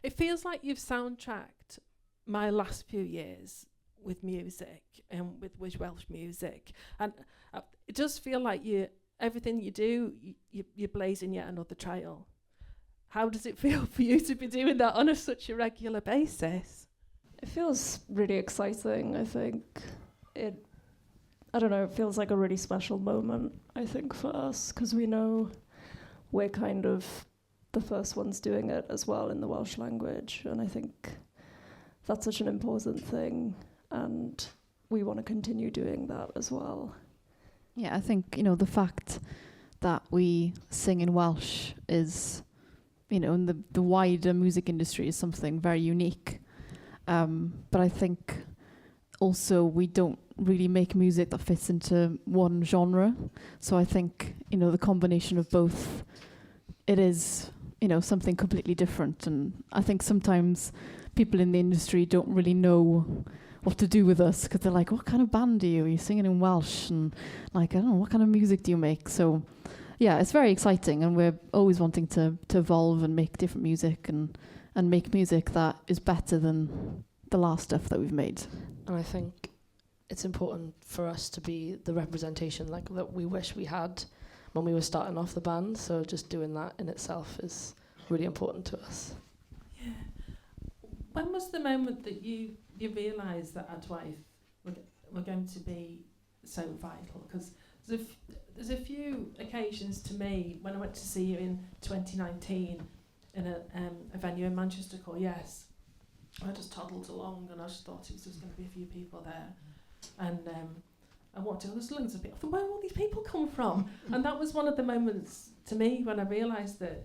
It feels like you've soundtracked my last few years with music and with Welsh music, and it does feel like everything you do, you're blazing yet another trail. How does it feel for you to be doing that on such a regular basis? It feels really exciting. I think it feels like a really special moment, I think, for us, because we know we're kind of the first ones doing it as well in the Welsh language, and I think that's such an important thing, and we want to continue doing that as well. Yeah, I think, the fact that we sing in Welsh is, in the wider music industry is something very unique. But I think also we don't really make music that fits into one genre. So I think, the combination of both, it is, something completely different. And I think sometimes people in the industry don't really know what to do with us, because they're like, what kind of band are you? Are you singing in Welsh? And like, I don't know, what kind of music do you make? So yeah, it's very exciting, and we're always wanting to evolve and make different music and make music that is better than the last stuff that we've made. And I think it's important for us to be the representation like that we wish we had when we were starting off the band. So just doing that in itself is really important to us. Yeah. When was the moment that you realised that Adwaith were going to be so vital? Because there's a few occasions to me when I went to see you in 2019 in a venue in Manchester called Yes. I just toddled along and I just thought it was just going to be a few people there. And I walked in, there's loads of people. I thought, where all these people come from? And that was one of the moments to me when I realised that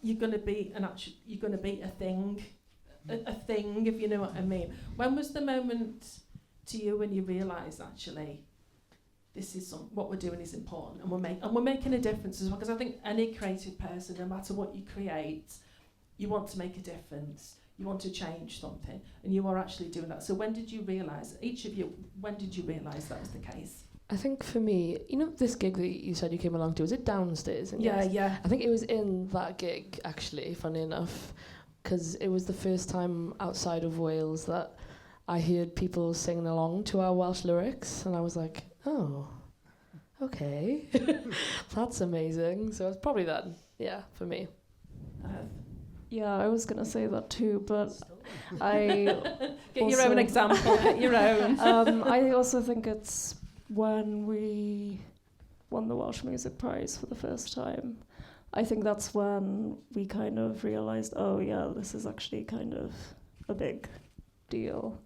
you're going to be a thing. A thing, if you know what I mean. When was the moment to you when you realised actually this is what we're doing is important, and we're making a difference as well? Because I think any creative person, no matter what you create, you want to make a difference. You want to change something, and you are actually doing that. So when did you realise, each of you, when did you realise that was the case? I think for me, this gig that you said you came along to, was it downstairs? Yeah. I think it was in that gig, actually, funny enough, because it was the first time outside of Wales that I heard people singing along to our Welsh lyrics, and I was like, oh, okay, that's amazing. So it's probably that, for me. Yeah, I was going to say that too, but I... Get your own example, get your own. I also think it's when we won the Welsh Music Prize for the first time. I think that's when we kind of realised, oh yeah, this is actually kind of a big deal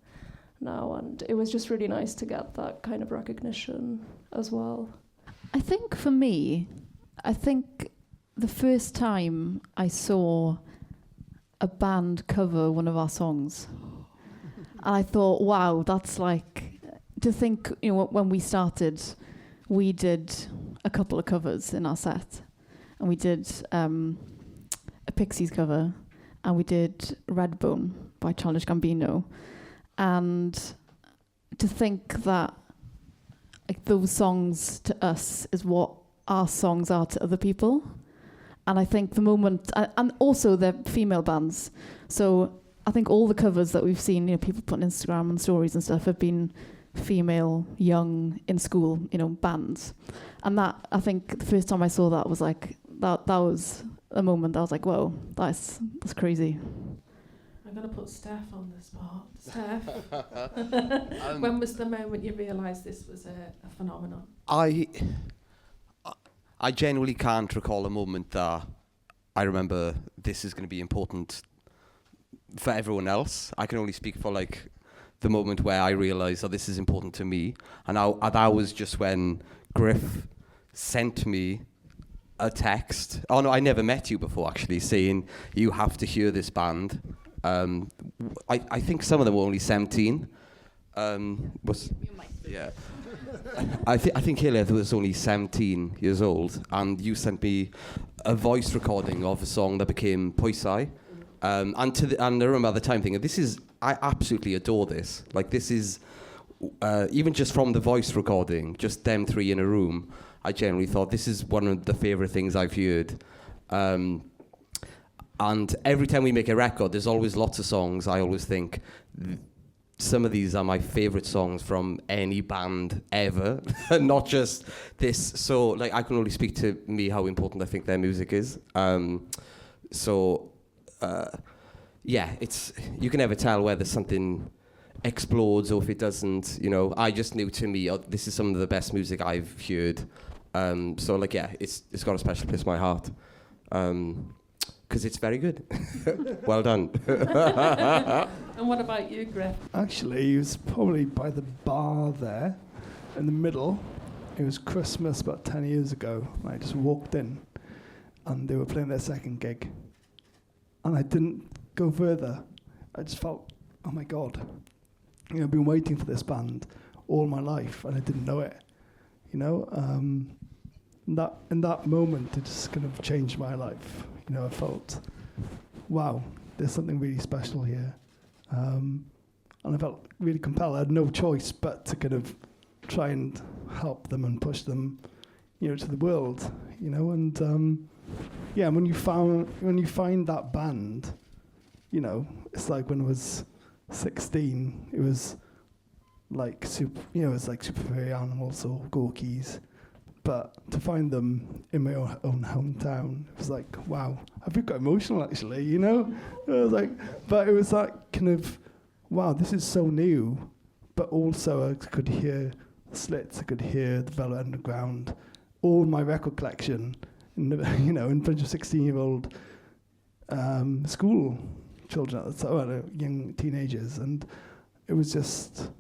now, and it was just really nice to get that kind of recognition as well. I think for me, the first time I saw a band cover one of our songs, and I thought, wow, that's like, to think, when we started, we did a couple of covers in our set. And we did a Pixies cover, and we did Redbone by Childish Gambino. And to think that those songs to us is what our songs are to other people. And I think the moment, and also they're female bands. So I think all the covers that we've seen, people put on Instagram and stories and stuff have been female, young, in school, bands. And that, I think the first time I saw that was like, that was a moment I was like, whoa, that's crazy. I'm going to put Steph on the spot. Steph, when was the moment you realised this was a phenomenon? I genuinely can't recall a moment that I remember this is going to be important for everyone else. I can only speak for the moment where I realised that this is important to me. And that was just when Griff sent me a text. Oh no, I never met you before actually, saying you have to hear this band. I think some of them were only 17. Yeah. I think Hilary was only 17 years old, and you sent me a voice recording of a song that became Pwysau. And I remember at the time thinking, I absolutely adore this. This is, even just from the voice recording, just them three in a room, I generally thought this is one of the favourite things I've heard. And And every time we make a record, there's always lots of songs. I always think some of these are my favorite songs from any band ever, not just this. So, like, I can only speak to me how important I think their music is. Yeah, it's, you can never tell whether something explodes or if it doesn't. You know, I just knew, to me, this is some of the best music I've heard. So, like, yeah, it's got a special place in my heart. Because it's very good. Well done. And what about you, Griff? Actually, it was probably by the bar there, in the middle. It was Christmas about 10 years ago. I just walked in, and they were playing their second gig. And I didn't go further. I just felt, oh my God. You know, I've been waiting for this band all my life, and I didn't know it. You know, in that moment, it just kind of changed my life. You know, I felt, wow, there's something really special here. And I felt really compelled. I had no choice but to kind of try and help them and push them, you know, to the world, you know. And yeah, when you find that band, you know, it's like when I was 16, it was like Super Furry Animals or Gorkies. But to find them in my own hometown, it was like, wow, I got emotional actually, you know? It was like, but it was that kind of, wow, this is so new, but also I could hear the Slits, I could hear the Velvet Underground, all my record collection, in front of 16-year-old school children, young teenagers, and it was just,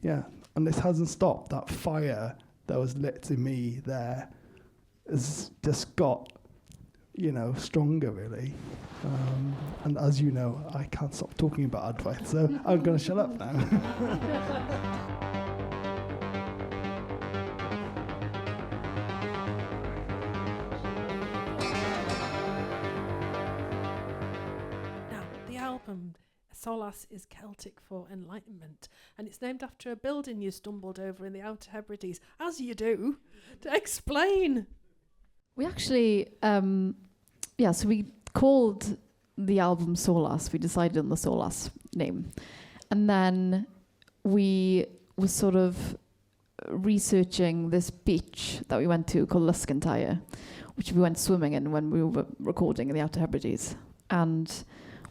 yeah, and this hasn't stopped, that fire that was lit in me there has just got, you know, stronger really. And as you know, I can't stop talking about Adwaith, so I'm going to shut up now. Now, the album Solas is Celtic for enlightenment, and it's named after a building you stumbled over in the Outer Hebrides, as you do. To explain. We actually, so we called the album Solas. We decided on the Solas name. And then we were sort of researching this beach that we went to called Luscantire, which we went swimming in when we were recording in the Outer Hebrides. And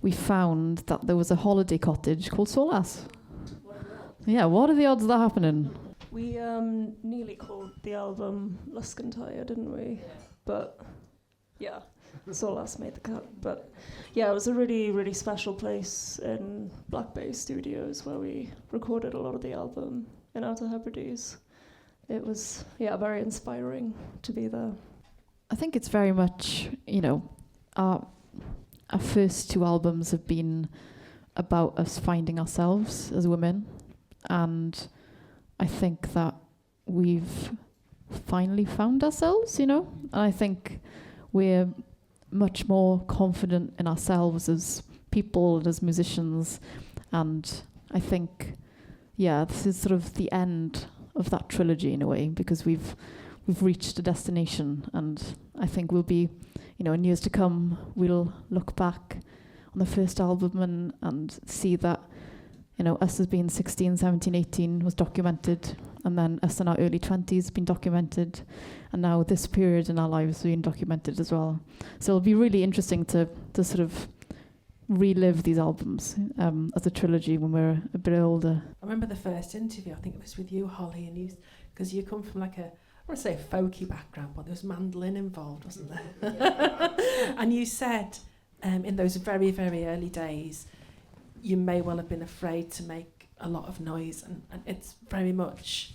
we found that there was a holiday cottage called Solas. Yeah, what are the odds of that happening? We nearly called the album Luscantire, didn't we? But yeah, Solas made the cut. But yeah, it was a really, really special place in Black Bay Studios where we recorded a lot of the album in Outer Hebrides. It was, yeah, very inspiring to be there. I think it's very much, you know, our first two albums have been about us finding ourselves as women, and I think that we've finally found ourselves, you know, and I think we're much more confident in ourselves as people, as musicians, and I think, yeah, this is sort of the end of that trilogy in a way, because we've reached a destination, and I think we'll be, you know, in years to come, we'll look back on the first album and see that, you know, us as being 16, 17, 18 was documented, and then us in our early 20s been documented, and now this period in our lives being documented as well. So it'll be really interesting to sort of relive these albums as a trilogy when we're a bit older. I remember the first interview, I think it was with you, Holly, and because you come from like a, I want to say a folky background, but there was mandolin involved, wasn't there? And you said in those very, very early days, you may well have been afraid to make a lot of noise, and it's very much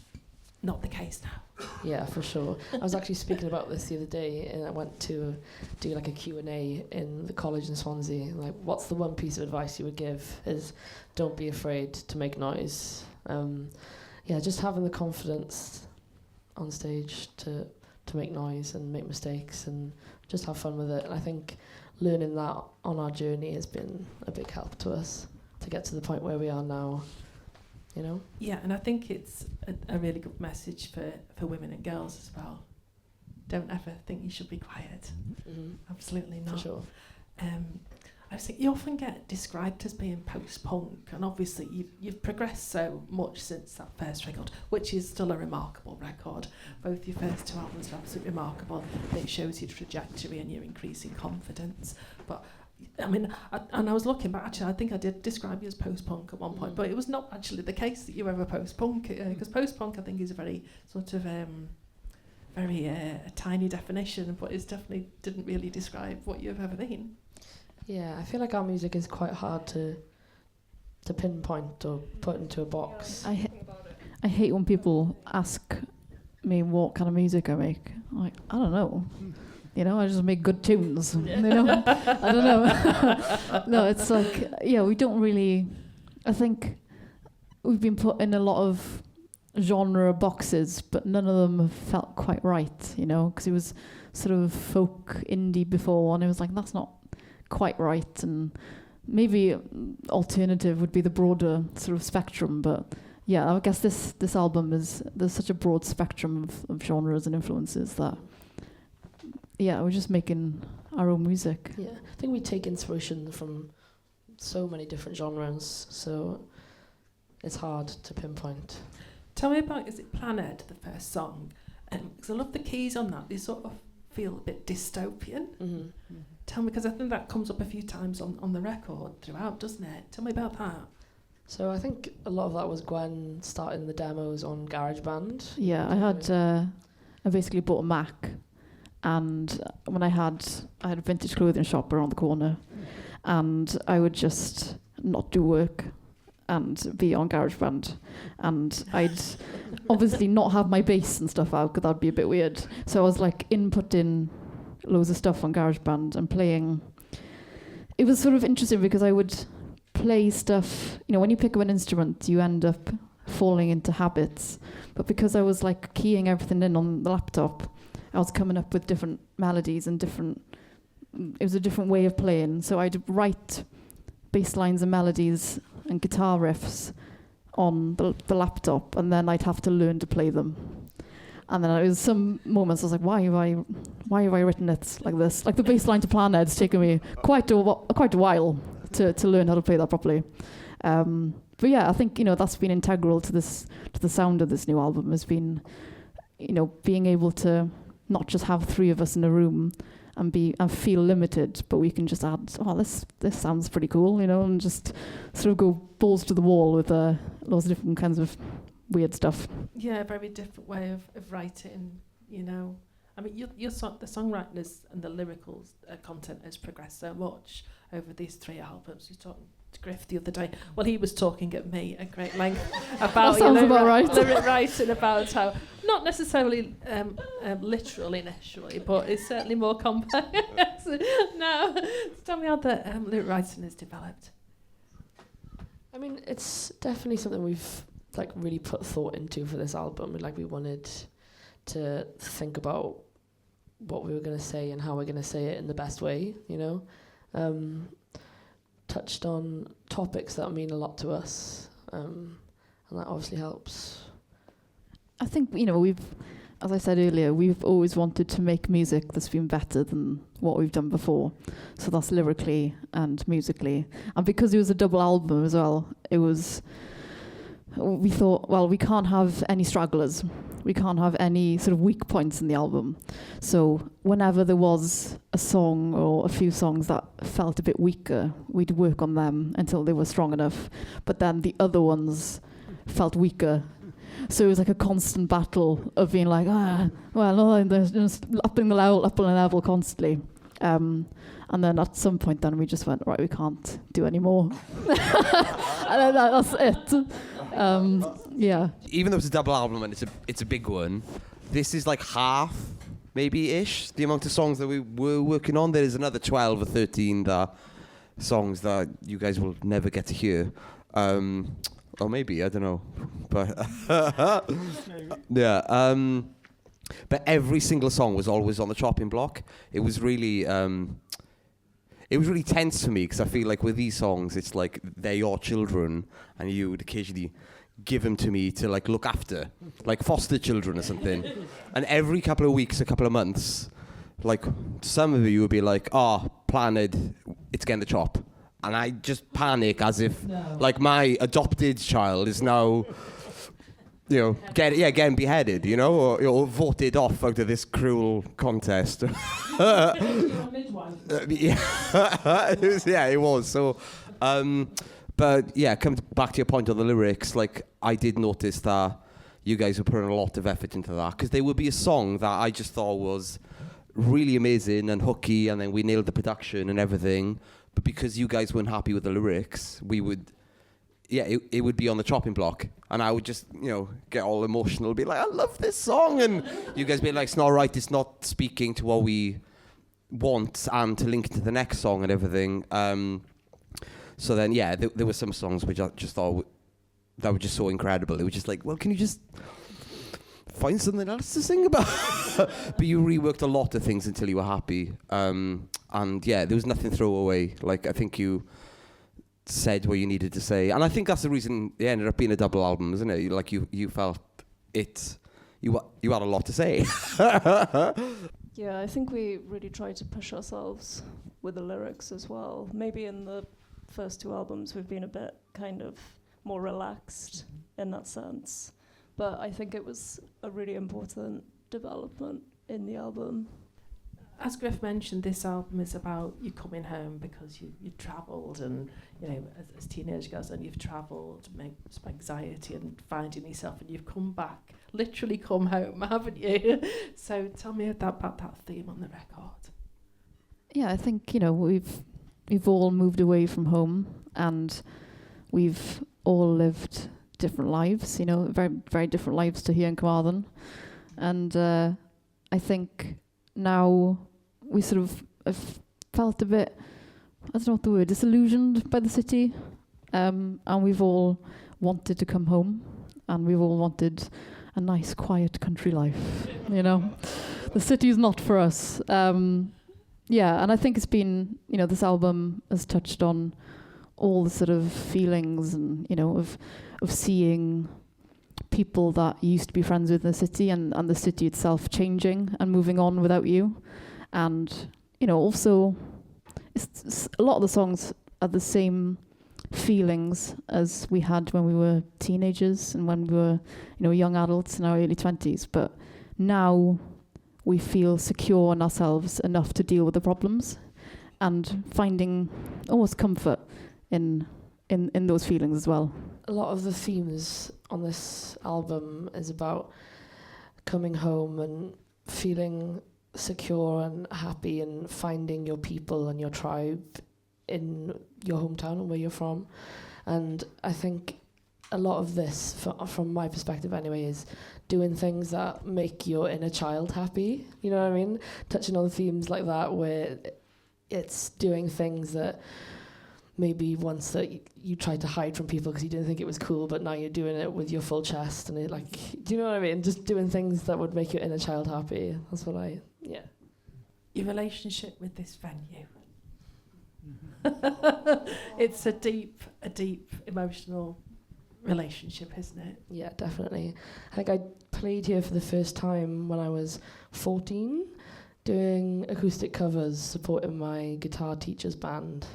not the case now. Yeah, for sure. I was actually speaking about this the other day, and I went to do like a Q&A in the college in Swansea. Like, what's the one piece of advice you would give is don't be afraid to make noise. Yeah, just having the confidence on stage to make noise and make mistakes and just have fun with it. And I think learning that on our journey has been a big help to us to get to the point where we are now, you know? Yeah, and I think it's a really good message for women and girls as well. Don't ever think you should be quiet. Mm-hmm. Absolutely not. For sure. I think you often get described as being post-punk, and obviously you've progressed so much since that first record, which is still a remarkable record. Both your first two albums are absolutely remarkable. It shows your trajectory and your increasing confidence. But I mean, I was looking back, actually, I think I did describe you as post-punk at one point, but it was not actually the case that you were ever post-punk, because post-punk, I think, is a very sort of a tiny definition, but it definitely didn't really describe what you've ever been. Yeah, I feel like our music is quite hard to pinpoint or put into a box. I hate when people ask me what kind of music I make. I'm like, I don't know. You know, I just make good tunes. You know, I don't know. No, it's like, yeah, we don't really. I think we've been put in a lot of genre boxes, but none of them have felt quite right. You know, because it was sort of folk indie before, and it was like, that's not quite right, and maybe alternative would be the broader sort of spectrum, but yeah, I guess this album there's such a broad spectrum of genres and influences that we're just making our own music. Yeah, I think we take inspiration from so many different genres, so it's hard to pinpoint. Tell me about, is it Planet, the first song? Because I love the keys on that. They sort of feel a bit dystopian. Mm-hmm. Tell me, because I think that comes up a few times on the record throughout, doesn't it? Tell me about that. So I think a lot of that was Gwen starting the demos on GarageBand. Yeah, I basically bought a Mac, and when I had a vintage clothing shop around the corner, and I would just not do work and be on GarageBand, and I'd obviously not have my bass and stuff out because that'd be a bit weird. So I was like inputting loads of stuff on GarageBand and playing. It was sort of interesting because I would play stuff, you know, when you pick up an instrument you end up falling into habits, but because I was like keying everything in on the laptop, I was coming up with different melodies and it was a different way of playing. So I'd write bass lines and melodies and guitar riffs on the laptop, and then I'd have to learn to play them. And then there was some moments I was like, why have I written it like this? Like the bass line to Planet, it's taken me quite a while to learn how to play that properly. But yeah, I think, you know, that's been integral to the sound of this new album, has been, you know, being able to not just have three of us in a room and feel limited, but we can just add, this sounds pretty cool, you know, and just sort of go balls to the wall with lots of different kinds of weird stuff. Yeah, a very different way of writing, you know. I mean, the songwriting and the lyrical content has progressed so much over these three albums. We talked to Griff the other day. Well, he was talking at me at great length about lyric writing, about how not necessarily literal initially, but it's certainly more complex. No, tell me how the lyric writing has developed. I mean, it's definitely something we've like really put thought into for this album. Like, we wanted to think about what we were going to say and how we're going to say it in the best way, you know. Touched on topics that mean a lot to us, and that obviously helps. I think, you know, as I said earlier, we've always wanted to make music that's been better than what we've done before. So that's lyrically and musically. And because it was a double album as well, we thought, well, we can't have any stragglers. We can't have any sort of weak points in the album. So whenever there was a song or a few songs that felt a bit weaker, we'd work on them until they were strong enough. But then the other ones felt weaker. So it was like a constant battle of being like, there's just upping the level constantly. And then at some point then we just went, right, we can't do any more. And then that's it. Yeah. Even though it's a double album and it's a big one, this is like half, maybe-ish, the amount of songs that we were working on. There is another 12 or 13 songs that you guys will never get to hear. Or maybe, I don't know. But yeah. But every single song was always on the chopping block. It was really tense for me, because I feel like with these songs, it's like they're your children, and you would occasionally give them to me to like look after, like foster children or something. And every couple of weeks, a couple of months, like, some of you would be like, oh, planted, it's getting the chop. And I just panic as if, like, my adopted child is now, you know, getting beheaded, you know, or voted off out of this cruel contest. You're a midwife. It was. So, but yeah, come back to your point on the lyrics. Like, I did notice that you guys were putting a lot of effort into that, because there would be a song that I just thought was really amazing and hooky, and then we nailed the production and everything. But because you guys weren't happy with the lyrics, we would, it would be on the chopping block, and I would just, you know, get all emotional, be like, I love this song, and you guys be like, it's not right, it's not speaking to what we want, and to link to the next song and everything. So then, there were some songs which I just thought that were just so incredible. It was just like, well, can you just find something else to sing about? But you reworked a lot of things until you were happy. And yeah, there was nothing throwaway. Like, I think you said what you needed to say. And I think that's the reason it ended up being a double album, isn't it? Like, you felt it, you had a lot to say. Yeah, I think we really tried to push ourselves with the lyrics as well. Maybe in the first two albums we've been a bit kind of more relaxed in that sense. But I think it was a really important development in the album. As Griff mentioned, this album is about you coming home because you travelled, and, you know, as teenage girls, and you've travelled, made some anxiety and finding yourself, and you've come back, literally come home, haven't you? So tell me about that theme on the record. Yeah, I think, you know, we've all moved away from home, and we've all lived different lives, you know, very, very different lives to here in Carmarthen. And I think now we sort of have felt a bit, I don't know what the word, disillusioned by the city. And we've all wanted to come home, and we've all wanted a nice, quiet country life, you know. The city's not for us. Yeah, and I think it's been, you know, this album has touched on all the sort of feelings and, you know, of seeing people that you used to be friends with in the city, and the city itself changing and moving on without you. And, you know, also, it's a lot of the songs are the same feelings as we had when we were teenagers and when we were, you know, young adults in our early 20s. But now we feel secure in ourselves enough to deal with the problems, and finding almost comfort in those feelings as well. A lot of the themes on this album is about coming home and feeling secure and happy and finding your people and your tribe in your hometown and where you're from. And I think a lot of this, from my perspective anyway, is doing things that make your inner child happy. You know what I mean? Touching on themes like that, where it's doing things that maybe once that you tried to hide from people because you didn't think it was cool, but now you're doing it with your full chest, and it, like, do you know what I mean? Just doing things that would make your inner child happy. That's what Your relationship with this venue. It's a deep emotional relationship, isn't it? Yeah, definitely. I think I played here for the first time when I was 14, doing acoustic covers, supporting my guitar teacher's band.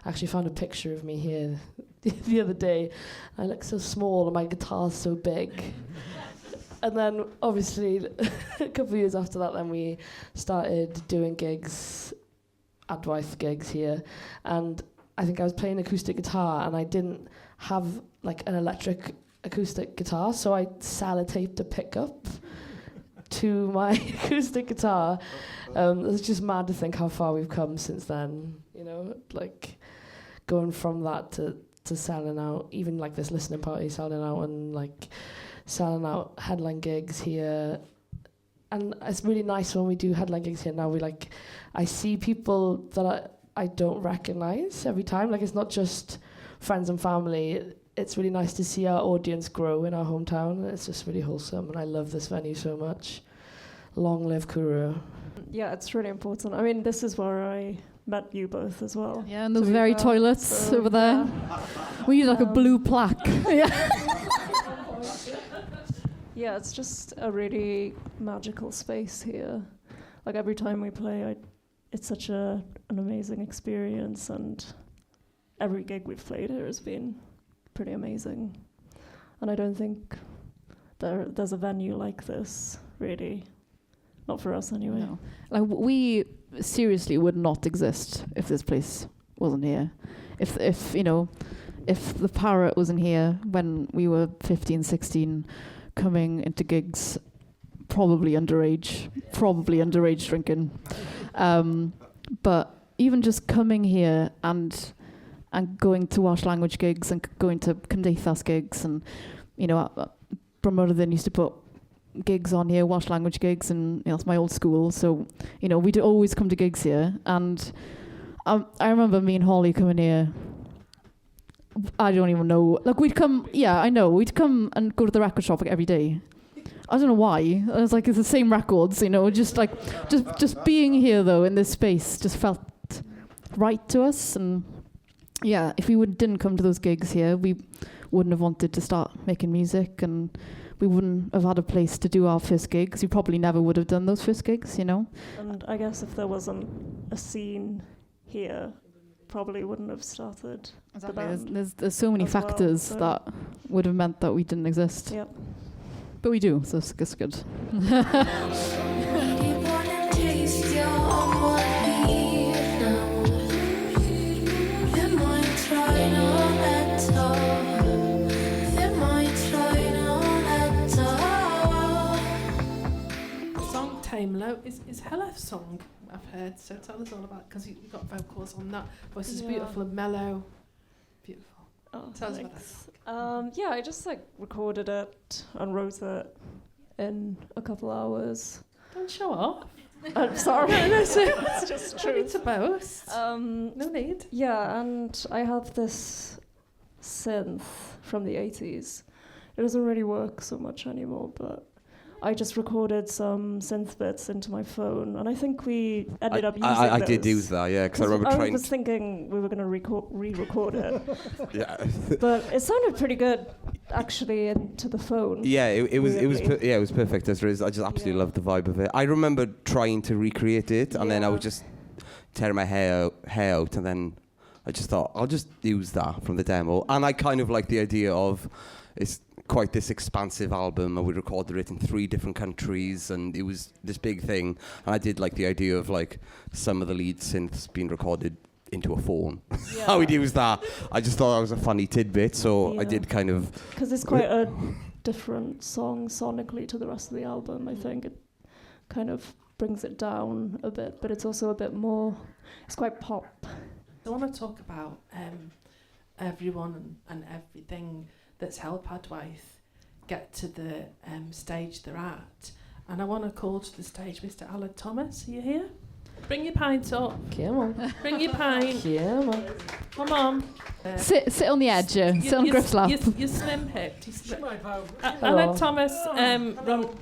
I actually found a picture of me here the other day. I look so small and my guitar's so big. And then, obviously, a couple of years after that, then we started doing gigs, Adwaith gigs here. And I think I was playing acoustic guitar, and I didn't have, like, an electric acoustic guitar, so I sellotaped a pickup to my acoustic guitar. It's just mad to think how far we've come since then, you know, like, going from that to selling out, even like this listening party, selling out, and like selling out headline gigs here. And it's really nice when we do headline gigs here now. I see people that I don't recognize every time. Like, it's not just friends and family. It's really nice to see our audience grow in our hometown. It's just really wholesome, and I love this venue so much. Long live Kuru. Yeah, it's really important. I mean, this is where I met you both as well. Yeah, and those very toilets over there. We need like a blue plaque. Yeah. Yeah, it's just a really magical space here. like every time we play, it's such an amazing experience, and every gig we've played here has been pretty amazing. And I don't think there's a venue like this, really. Not for us, anyway. No. Like, we seriously would not exist if this place wasn't here. If you know, if the Parrot wasn't here when we were 15, 16, coming into gigs, probably underage drinking. But even just coming here and going to Welsh-language gigs and going to Cymdeithas gigs, and, you know, Carmarthen used to put gigs on here, Welsh-language gigs, and, you know, it's my old school, so, you know, we'd always come to gigs here. And I remember me and Holly coming here. I don't even know. Like, we'd come and go to the record shop like every day. I don't know why. I was like, it's the same records, you know, just being here though in this space just felt right to us. And yeah, if we didn't come to those gigs here, we wouldn't have wanted to start making music, and we wouldn't have had a place to do our first gigs. We probably never would have done those first gigs, you know. And I guess if there wasn't a scene here, probably wouldn't have started. Exactly. There's so many factors that would have meant that we didn't exist. Yep. But we do, so it's good. Song Tame Low is Hela's song, I've heard, so tell us all about, because you've got vocals on that. Voice is beautiful and mellow. Beautiful. Oh, tell us about that. Yeah, I just recorded it and wrote it in a couple hours. Don't show off. I'm sorry. It's just true. No need to boast. No need. Yeah, and I have this synth from the 80s. It doesn't really work so much anymore, but I just recorded some synth bits into my phone, and I think we ended up using I this. did use that, yeah, because I remember trying. I was thinking we were going to re-record it. Yeah. But it sounded pretty good, actually, into the phone. Yeah, it was weirdly. perfect as it is. I just absolutely loved the vibe of it. I remember trying to recreate it, and then I was just tearing my hair out, and then I just thought I'll just use that from the demo. And I kind of like the idea of it's quite this expansive album, and we recorded it in 3 different countries, and it was this big thing. And I did like the idea of like some of the lead synths being recorded into a phone. How we'd use that. I just thought that was a funny tidbit, so I did kind of... Because it's quite a different song sonically to the rest of the album, I think. It kind of brings it down a bit, but it's also a bit more... It's quite pop. I want to talk about everyone and everything that's helped Adwaith get to the stage they're at. And I want to call to the stage Mr. Alan Thomas. Are you here? Bring your pint up. Come on. Bring your pint. Come on. Come on. Sit on the edge, sit on Griff's lap. You're slim-hipped. Alan Thomas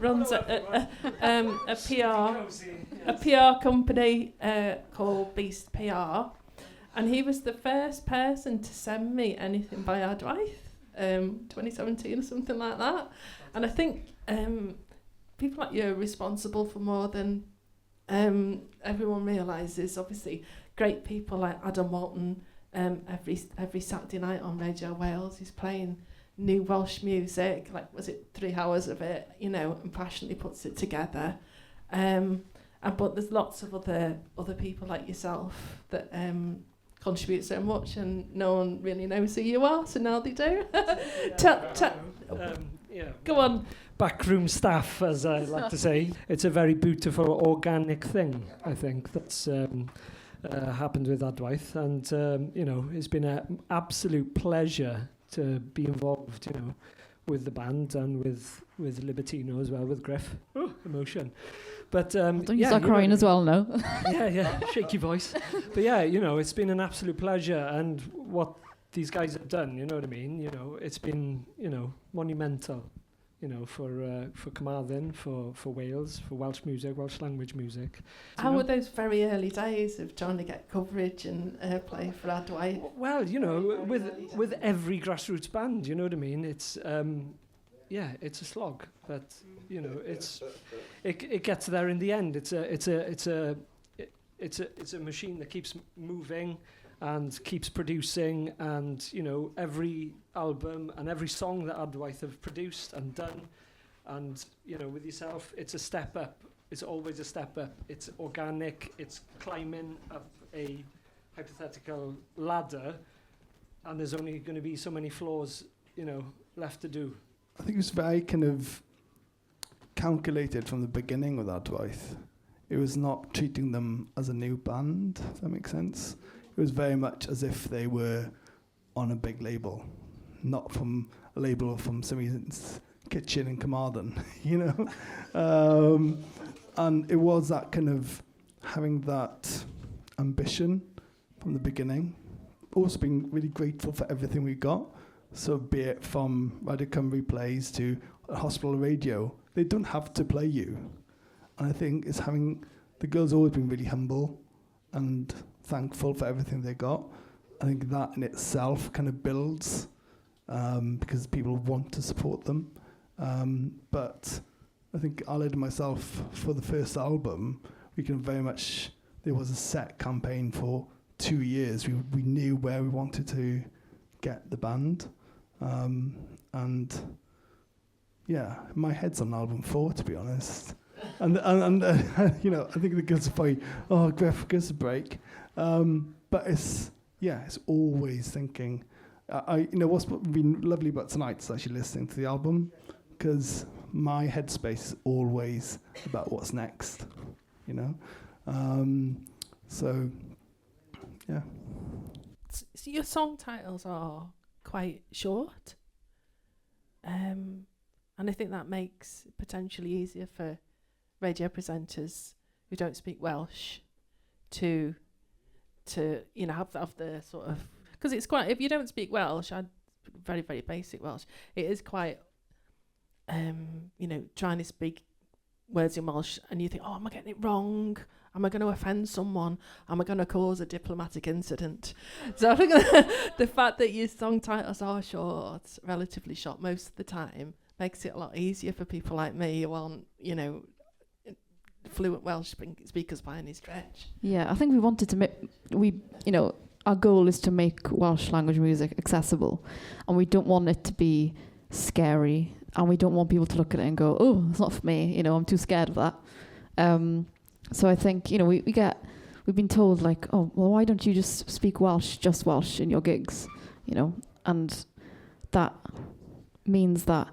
runs a PR company called Beast PR. And he was the first person to send me anything by Adwaith, 2017 or something like that. And I think people like you are responsible for more than everyone realises. Obviously, great people like Adam Walton, every Saturday night on Radio Wales, he's playing new Welsh music, like, was it 3 hours of it, you know, and passionately puts it together. But there's lots of other people like yourself that contribute so much, and no one really knows who you are, so now they do. Go on. Backroom staff, as I like to say. It's a very beautiful, organic thing, I think, that's happened with Adwaith. And, you know, it's been an absolute pleasure to be involved, you know, with the band and with Libertino as well, with Griff. Oh, emotion. But don't you start crying as well, no? Yeah, shaky voice. But yeah, you know, it's been an absolute pleasure, and what these guys have done, you know what I mean? You know, it's been, you know, monumental, you know, for Carmarthen, for Wales, for Welsh music, Welsh-language music. How were those very early days of trying to get coverage and airplay for Adwaith? Well, you know, with every grassroots band, you know what I mean? It's yeah, it's a slog, but you know, it gets there in the end. It's a machine that keeps moving and keeps producing, and you know, every album and every song that Adwaith have produced and done, and you know, with yourself, it's a step up. It's always a step up. It's organic. It's climbing up a hypothetical ladder, and there's only going to be so many floors, you know, left to do. I think it was very kind of calculated from the beginning with Adwaith. It was not treating them as a new band, if that makes sense. It was very much as if they were on a big label, not from a label from somebody's kitchen in Carmarthen, you know. And it was that kind of having that ambition from the beginning. Also being really grateful for everything we got. So be it from Radio Cymru plays to hospital radio, they don't have to play you. And I think it's having, the girls always been really humble and thankful for everything they got. I think that in itself kind of builds because people want to support them. But I think Aled and myself, for the first album, we can very much, there was a set campaign for 2 years. We knew where we wanted to get the band. And yeah, my head's on album 4, to be honest. And you know, I think the girls are probably, oh, give us a break. But it's always thinking. You know, what's been lovely about tonight is actually listening to the album, because my headspace is always about what's next, you know. So, yeah. So your song titles are quite short, and I think that makes it potentially easier for radio presenters who don't speak Welsh to you know have the sort of, because it's quite, if you don't speak Welsh, very very basic Welsh, it is quite you know, trying to speak words in Welsh and you think, oh, am I getting it wrong? Am I going to offend someone? Am I going to cause a diplomatic incident? So I think the fact that your song titles are short, relatively short most of the time, makes it a lot easier for people like me who aren't, you know, fluent Welsh speakers by any stretch. Yeah, I think we wanted to make, you know, our goal is to make Welsh language music accessible, and we don't want it to be scary, and we don't want people to look at it and go, oh, it's not for me, you know, I'm too scared of that. So I think, you know, we've been told like, oh, well, why don't you just speak Welsh, just Welsh in your gigs, you know? And that means that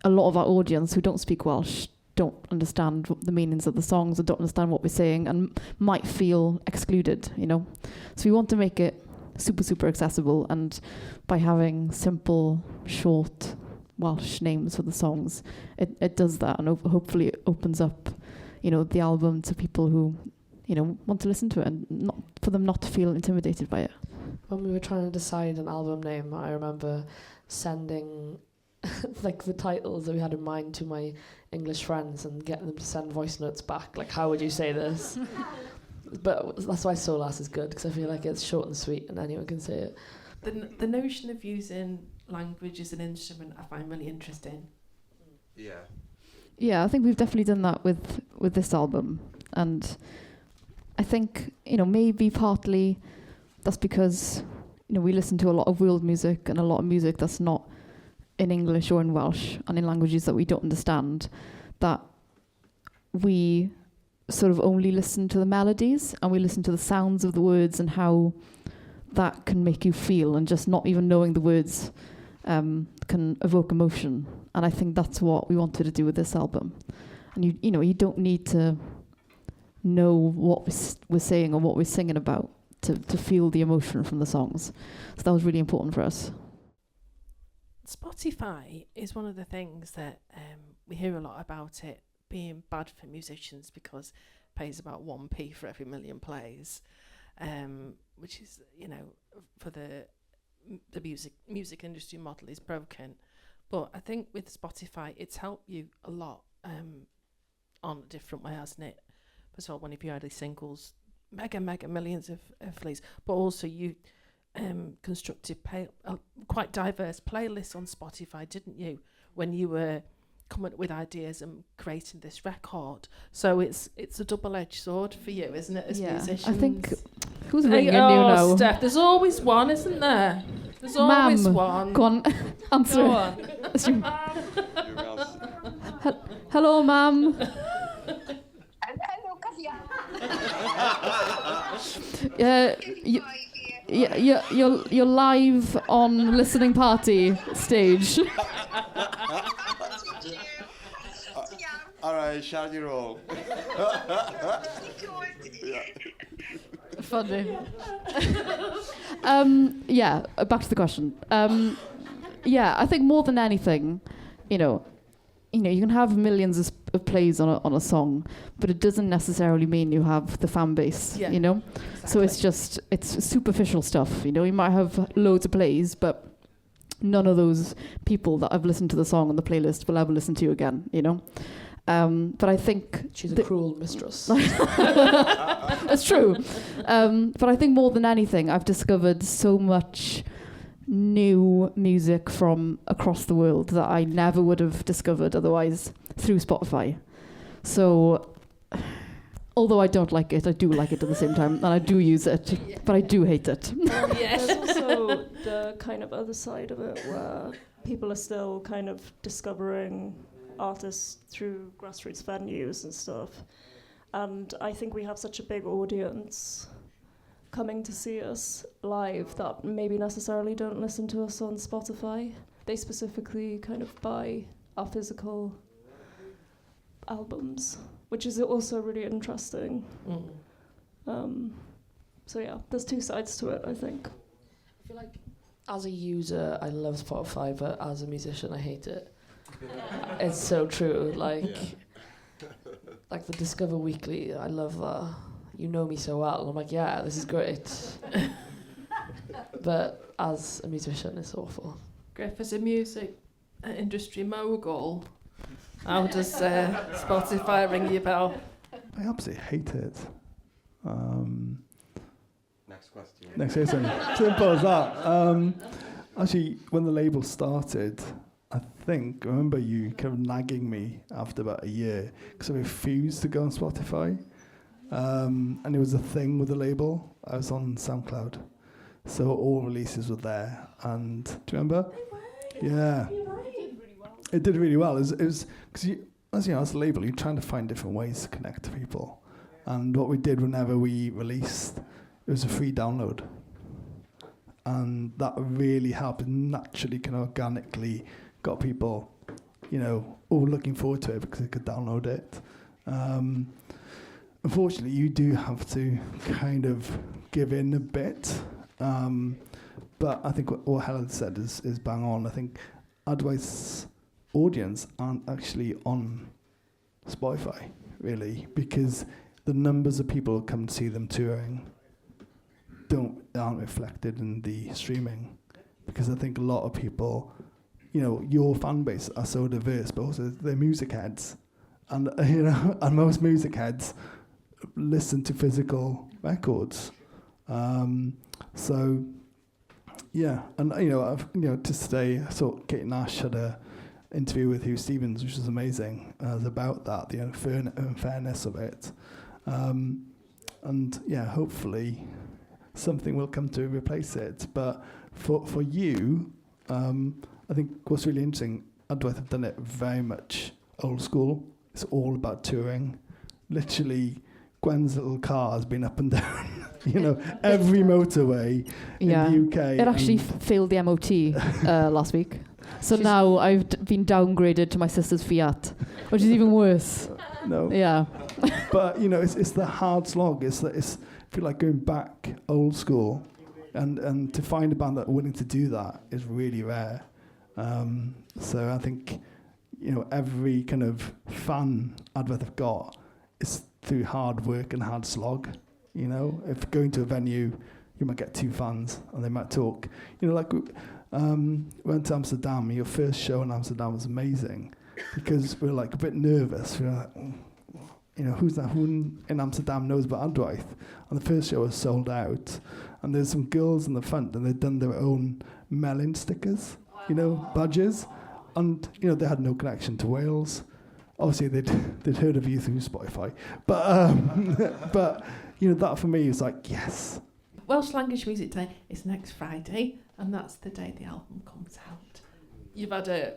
a lot of our audience who don't speak Welsh don't understand the meanings of the songs or don't understand what we're saying and might feel excluded, you know? So we want to make it super, super accessible, and by having simple, short Welsh names for the songs, it does that, and hopefully it opens up, you know, the album to people who, you know, want to listen to it, and not for them not to feel intimidated by it. When we were trying to decide an album name, I remember sending like the titles that we had in mind to my English friends and getting them to send voice notes back, like, how would you say this? But that's why Solas is good, because I feel like it's short and sweet and anyone can say it. The notion of using language as an instrument I find really interesting. Yeah. Yeah, I think we've definitely done that with this album, and I think, you know, maybe partly that's because, you know, we listen to a lot of world music and a lot of music that's not in English or in Welsh and in languages that we don't understand, that we sort of only listen to the melodies and we listen to the sounds of the words and how that can make you feel, and just not even knowing the words can evoke emotion. And I think that's what we wanted to do with this album. And you know, you don't need to know what we're saying or what we're singing about to feel the emotion from the songs. So that was really important for us. Spotify is one of the things that we hear a lot about it being bad for musicians because it pays about 1p for every million plays, which is, you know, for the music industry model is broken. But I think with Spotify, it's helped you a lot on a different way, hasn't it? First of all, one of your early singles, mega millions of plays, but also you constructed quite diverse playlists on Spotify, didn't you? when you were coming up with ideas and creating this record. So it's a double-edged sword for you, isn't it, as musicians? I think, who's ringing you now? Steph, there's always one, isn't there? There's always Ma'am, one. go on, answer Go it. on. Hello, ma'am. Hello, Kasia. You're live on listening party stage. All right, shout your roll. Funny. Back to the question. I think more than anything, you can have millions of plays on a song, but it doesn't necessarily mean you have the fan base, Exactly. So it's superficial stuff, You might have loads of plays, but none of those people that have listened to the song on the playlist will ever listen to you again, But I think... She's a cruel mistress. That's true. But I think more than anything, I've discovered so much new music from across the world that I never would have discovered otherwise through Spotify. So, although I don't like it, I do like it at the same time, and I do use it, but I do hate it. There's also the kind of other side of it where people are still kind of discovering artists through grassroots venues and stuff. And I think we have such a big audience coming to see us live that maybe necessarily don't listen to us on Spotify. They specifically kind of buy our physical albums, which is also really interesting. There's two sides to it, I think. I feel like as a user, I love Spotify, but as a musician, I hate it. It's so true. Like the Discover Weekly, I love that. You know me so well. And I'm like, yeah, this is great. But as a musician, it's awful. Griff, as a music industry mogul, how does Spotify ring your bell? I absolutely hate it. Next question. Next question. Simple as that. Actually, when the label started, I remember you kind of nagging me after about a year because I refused to go on Spotify. And it was a thing with the label. I was on SoundCloud. So all releases were there. And do you remember? Yeah. It did really well. It was because as a label, you're trying to find different ways to connect to people. And what we did whenever we released, it was a free download. And that really helped. It naturally, kind of organically got people, all looking forward to it because they could download it. Unfortunately, you do have to kind of give in a bit. But I think what Helen said is bang on. I think Adwaith's audience aren't actually on Spotify, really, because the numbers of people who come to see them touring aren't reflected in the streaming. Because I think a lot of people, your fan base are so diverse, but also they're music heads. And, and most music heads listen to physical records. Just today I saw Kate Nash had a interview with Hugh Stevens, which was amazing. It was about that, the unfairness of it. Hopefully something will come to replace it. But for you, I think what's really interesting, Adwaith have done it very much old school. It's all about touring. Literally, Gwen's little car has been up and down, every motorway in the UK. It actually failed the MOT last week. So now I've been downgraded to my sister's Fiat, which is even worse. No. Yeah. But, it's the hard slog. It's I feel like going back old school and to find a band that are willing to do that is really rare. So I think, every kind of fan Adwaith have got is through hard work and hard slog. If going to a venue, you might get 2 fans and they might talk. Went to Amsterdam. Your first show in Amsterdam was amazing because we're like a bit nervous. We're like, who in Amsterdam knows about Adwaith? And the first show was sold out. And there's some girls in the front and they'd done their own melon stickers, badges. And, you know, they had no connection to Wales. Obviously, they'd heard of you through Spotify. But, but you know, that for me is like, yes. Welsh Language Music Day is next Friday, and that's the day the album comes out. You've had a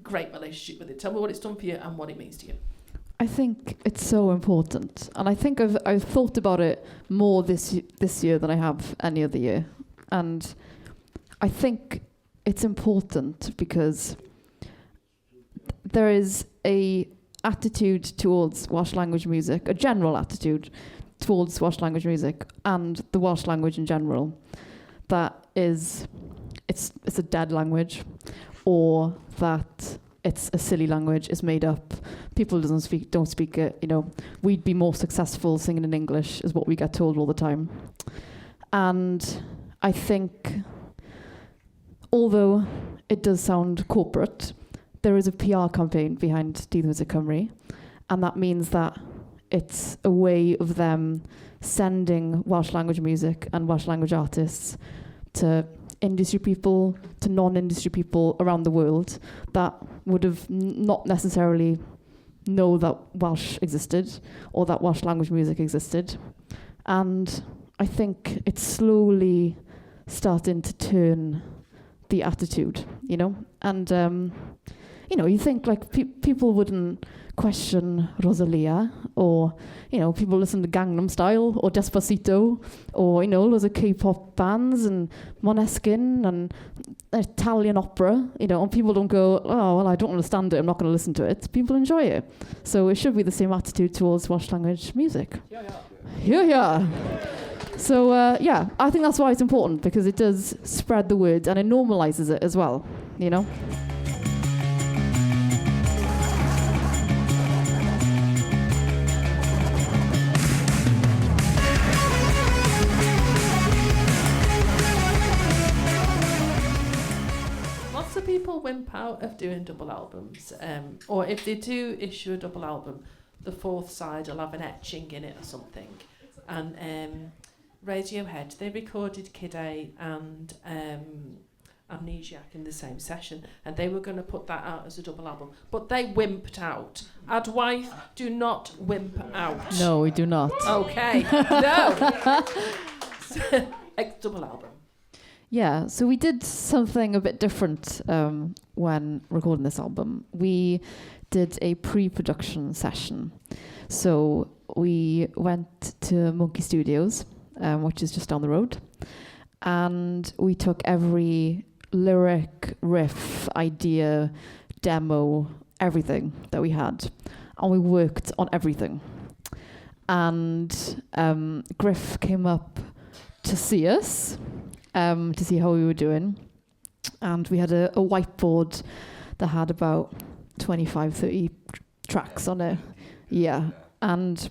great relationship with it. Tell me what it's done for you and what it means to you. I think it's so important, and I think I've thought about it more this year than I have any other year, and I think it's important because there is a attitude towards Welsh language music, a general attitude towards Welsh language music and the Welsh language in general, that is it's a dead language, or that it's a silly language, it's made up, people don't speak it, you know, we'd be more successful singing in English is what we get told all the time. And I think, although it does sound corporate, there is a PR campaign behind Dydd Music Cymru, and that means that it's a way of them sending Welsh language music and Welsh language artists to industry people, to non-industry people around the world that would have not necessarily know that Welsh existed or that Welsh language music existed. And I think it's slowly starting to turn the attitude, you know? And, you know, you think like people wouldn't question Rosalia, or, you know, people listen to Gangnam Style or Despacito, or, you know, loads of K-pop bands and Måneskin and Italian opera, you know, and people don't go, oh, well, I don't understand it, I'm not going to listen to it. People enjoy it. So it should be the same attitude towards Welsh language music. Yeah. So, yeah, I think that's why it's important, because it does spread the word and it normalises it as well, you know? People wimp out of doing double albums, or if they do issue a double album, the fourth side will have an etching in it or something. And Radiohead, they recorded Kid A and Amnesiac in the same session, and they were going to put that out as a double album, but they wimped out. Adwaith, do not wimp out. No, we do not. Okay, no. Double album. Yeah, so we did something a bit different when recording this album. We did a pre-production session. So we went to Monkey Studios, which is just down the road, and we took every lyric, riff, idea, demo, everything that we had, and we worked on everything. And Griff came up to see us, to see how we were doing. And we had a whiteboard that had about 25, 30 tracks on it. Yeah. And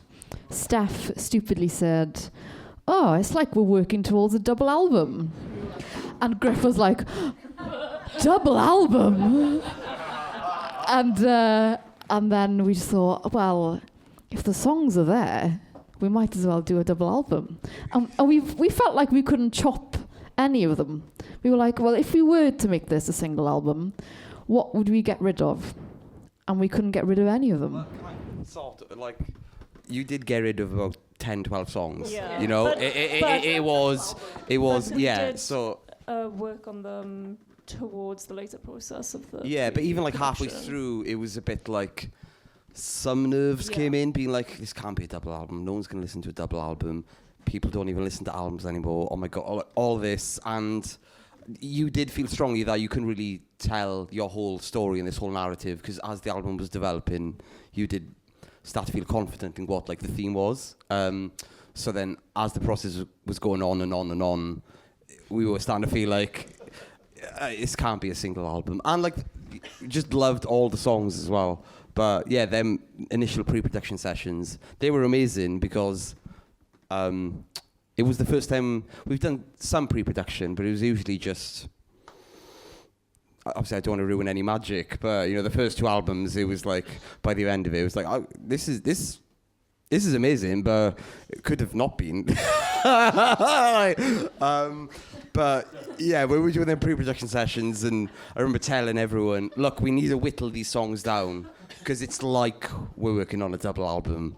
Steph stupidly said, oh, it's like we're working towards a double album. And Griff was like, double album? And then we just thought, well, if the songs are there, we might as well do a double album. And we felt like we couldn't chop any of them. We were like, well, if we were to make this a single album, what would we get rid of? And we couldn't get rid of any of them. Well, sort of, like, you did get rid of about 10, 12 songs. Yeah. You know, But it was, we yeah. did So work on them towards the later process of the. yeah, but even like halfway production. through, it was a bit like some nerves came in, being like, this can't be a double album. No one's gonna listen to a double album. People don't even listen to albums anymore. Oh my god, all this. And you did feel strongly that you couldn't really tell your whole story and this whole narrative, because as the album was developing, you did start to feel confident in what like the theme was. So then as the process was going on and on and on, we were starting to feel like this can't be a single album. And like, just loved all the songs as well. But yeah, them initial pre-production sessions, they were amazing, because it was the first time we've done some pre-production, but it was usually just, obviously I don't want to ruin any magic, but you know, the first two albums, it was like, by the end of it, it was like, oh, this is amazing, but it could have not been. But yeah, we were doing the pre-production sessions, and I remember telling everyone, look, we need to whittle these songs down because it's like we're working on a double album.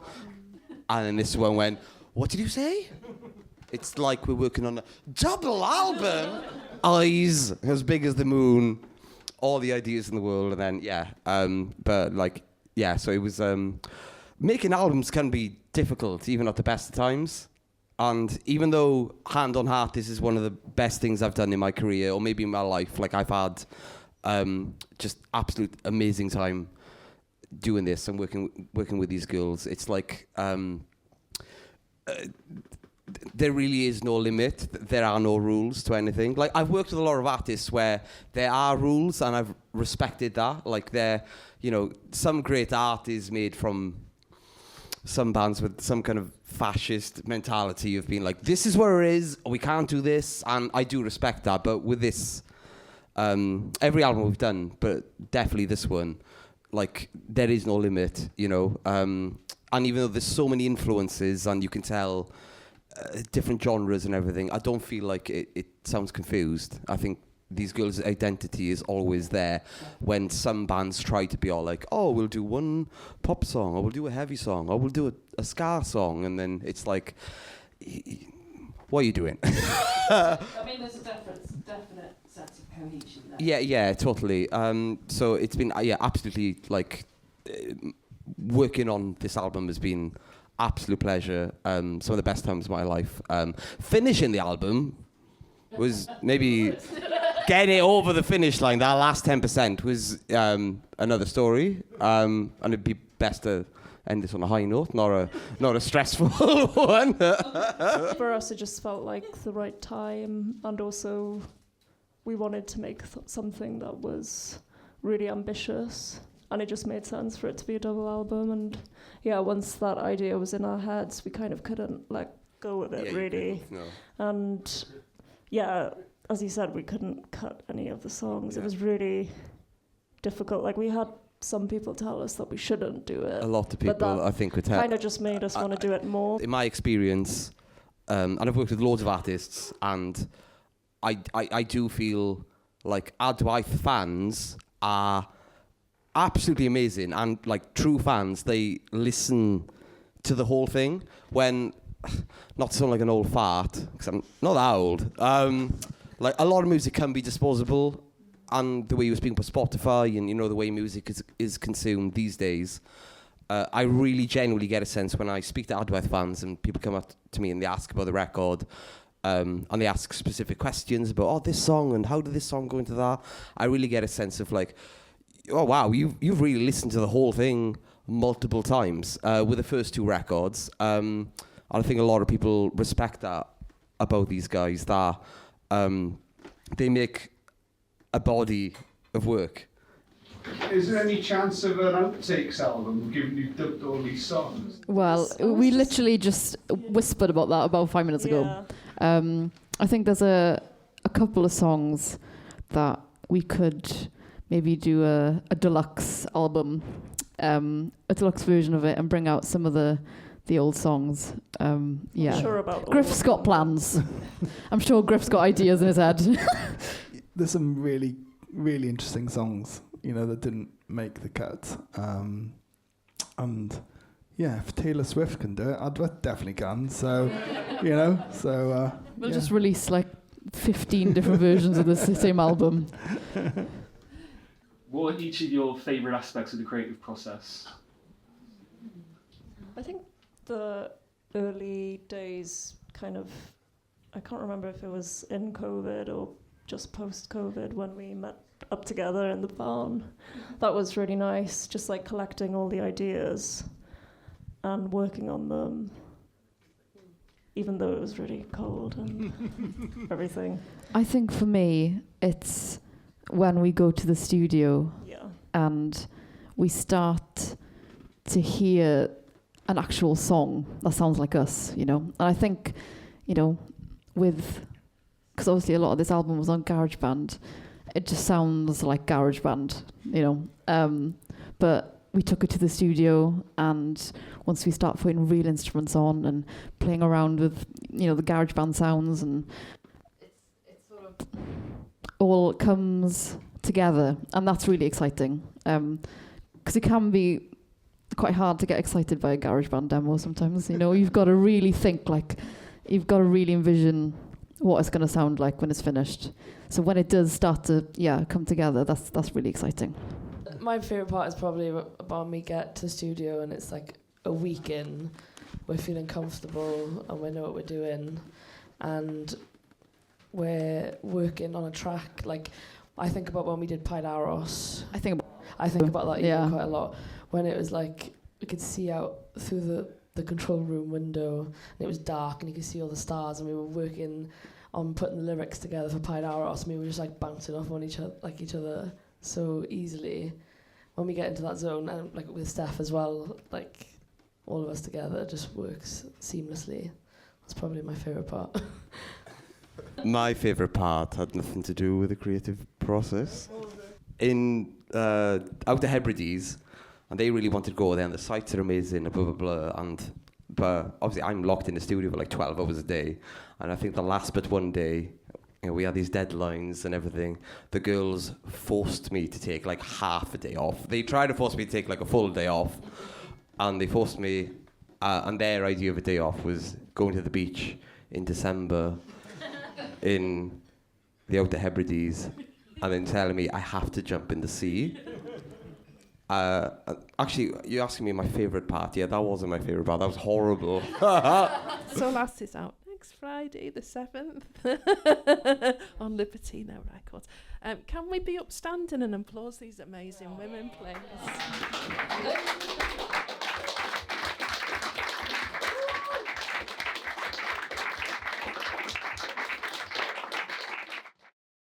And then this one went, what did you say? It's like we're working on a double album. Eyes as big as the moon, all the ideas in the world, and then so it was making albums can be difficult, even at the best of times. And even though, hand on heart, this is one of the best things I've done in my career, or maybe in my life, like I've had just absolute amazing time doing this and working with these girls. It's like there really is no limit. There are no rules to anything. Like, I've worked with a lot of artists where there are rules, and I've respected that. Like, some great art is made from some bands with some kind of fascist mentality of being like, this is where it is, we can't do this, and I do respect that. But with this, every album we've done, but definitely this one, like, there is no limit, and even though there's so many influences and you can tell different genres and everything, I don't feel like it sounds confused. I think these girls' identity is always there. When some bands try to be all like, oh, we'll do one pop song, or we'll do a heavy song, or we'll do a ska song, and then it's like, what are you doing? I mean, there's a definite sense of cohesion there. Yeah, totally. So it's been, absolutely, like, working on this album has been absolute pleasure. Some of the best times of my life. Finishing the album was maybe getting it over the finish line. That last 10% was another story, and it'd be best to end this on a high note, not a stressful one. For us, it just felt like the right time, and also we wanted to make something that was really ambitious, and it just made sense for it to be a double album. And yeah, once that idea was in our heads, we kind of couldn't let go of it, really. No. And yeah, as you said, we couldn't cut any of the songs. It was really difficult. Like, we had some people tell us that we shouldn't do it. A lot of people, I think, would tell. Kind of just made us want to do it more. In my experience, and I've worked with loads of artists, and I do feel like Adwaith fans are absolutely amazing, and like true fans, they listen to the whole thing. When, not to sound like an old fart, because I'm not that old, like, a lot of music can be disposable, and the way it was being put Spotify, and the way music is consumed these days, I really genuinely get a sense when I speak to Adwaith fans and people come up to me and they ask about the record, and they ask specific questions about, this song, and how did this song go into that? I really get a sense of like, oh wow, you've really listened to the whole thing multiple times with the first two records. And I think a lot of people respect that about these guys, that they make a body of work. Is there any chance of an outtakes album, given you've dubbed all these songs? Well, we literally just whispered about that about 5 minutes ago. I think there's a couple of songs that we could maybe do a deluxe album, a deluxe version of it, and bring out some of the old songs. Yeah. Sure about Griff's got plans. I'm sure Griff's got ideas in his head. There's some really, really interesting songs, that didn't make the cut. And yeah, if Taylor Swift can do it, Adwaith definitely can. So, We'll just release like 15 different versions of the same album. What are each of your favourite aspects of the creative process? I think the early days I can't remember if it was in COVID or just post-COVID when we met up together in the barn. That was really nice, just like collecting all the ideas and working on them, even though it was really cold and everything. I think for me, it's when we go to the studio and we start to hear an actual song that sounds like us, And I think, because obviously a lot of this album was on GarageBand, it just sounds like GarageBand, but we took it to the studio, and once we start putting real instruments on and playing around with, the garage band sounds, and it's sort of all comes together, and that's really exciting. Because it can be quite hard to get excited by a garage band demo sometimes. You've got to really think, like, you've got to really envision what it's going to sound like when it's finished. So when it does start to come together, that's really exciting. My favourite part is probably about me get to the studio and it's like a week in, we're feeling comfortable and we know what we're doing, and we're working on a track. Like, I think about when we did Paid Aros. I think about that even quite a lot. When it was like we could see out through the control room window and it was dark and you could see all the stars, and we were working on putting the lyrics together for Paid Aros, and we were just like bouncing off on each other so easily. When we get into that zone, and like with Steph as well, like all of us together just works seamlessly. That's probably my favourite part. My favourite part had nothing to do with the creative process. In Out the Hebrides, and they really wanted to go there, and the sights are amazing, and blah, blah, blah. But obviously I'm locked in the studio for like 12 hours a day. And I think the last bit one day, we had these deadlines and everything. The girls forced me to take like half a day off. They tried to force me to take like a full day off. And they forced me, and their idea of a day off was going to the beach in December in the Outer Hebrides, and then telling me I have to jump in the sea. Actually, you're asking me my favourite part. Yeah, that wasn't my favourite part. That was horrible. Solas is out next Friday, the 7th, on Libertino Records. Can we be upstanding and applause these amazing women, please?